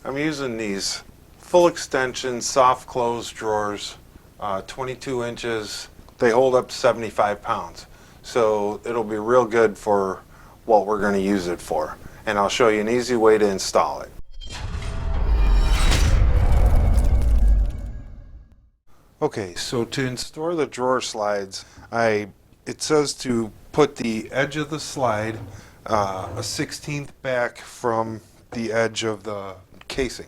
I'm using these full extension soft close drawers, 22 inches. They hold up to 75 pounds. So it'll be real good for what we're going to use it for. And I'll show you an easy way to install it. Okay, so to install the drawer slides, it says to put the edge of the slide a 1/16 back from the edge of the casing.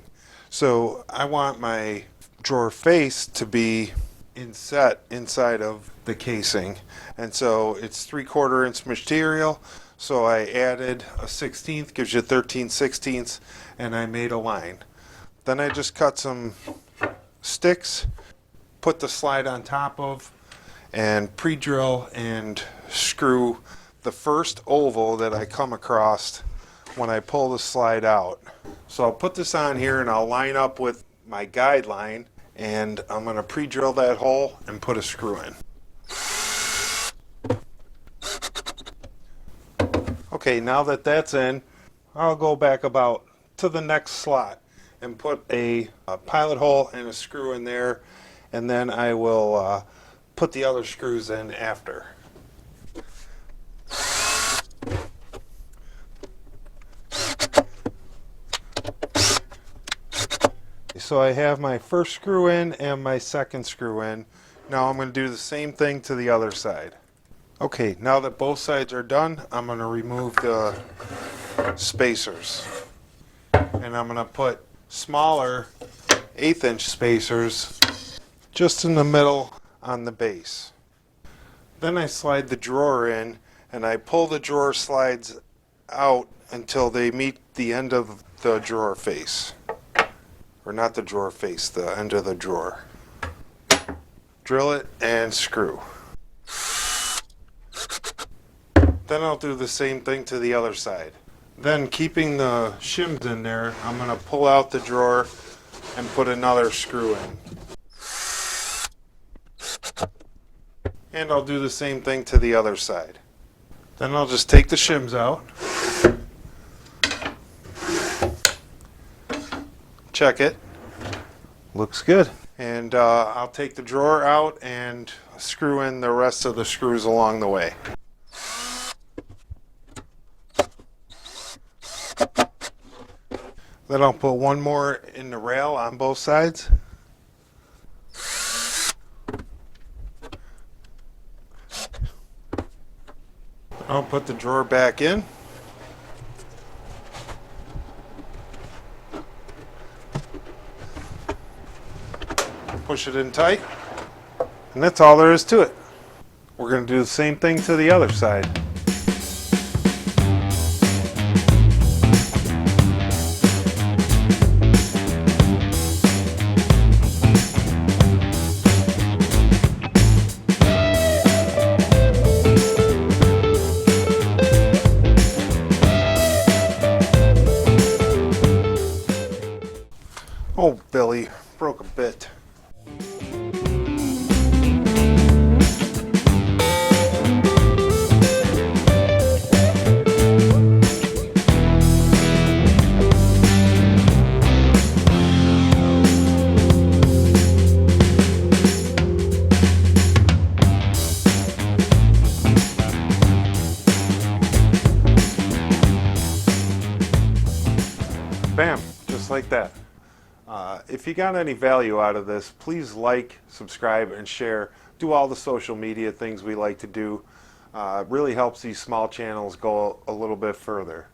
So I want my drawer face to be inset inside of the casing, and so it's 3/4 inch material. So I added a 1/16, gives you 13/16, and I made a line. Then I just cut some sticks, put the slide on top of, and pre-drill and screw the first oval that I come across when I pull the slide out. So I'll put this on here and I'll line up with my guideline, and I'm going to pre-drill that hole and put a screw in. Okay, now that that's in, I'll go back about to the next slot and put a pilot hole and a screw in there, and then I will put the other screws in after. So I have my first screw in and my second screw in. Now I'm going to do the same thing to the other side. Okay, now that both sides are done, I'm going to remove the spacers. And I'm going to put smaller 1/8 inch spacers just in the middle on the base. Then I slide the drawer in and I pull the drawer slides out until they meet the end of the drawer face. Or not the drawer face, the end of the drawer. Drill it and screw. Then I'll do the same thing to the other side. Then, keeping the shims in there, I'm going to pull out the drawer and put another screw in. And I'll do the same thing to the other side. Then I'll just take the shims out. Check it. Looks good. And I'll take the drawer out and screw in the rest of the screws along the way. Then I'll put one more in the rail on both sides. I'll put the drawer back in. Push it in tight. And that's all there is to it. We're going to do the same thing to the other side. Oh, Billy, broke a bit. Bam, just like that. If you got any value out of this, please like, subscribe, and share. Do all the social media things we like to do. It really helps these small channels go a little bit further.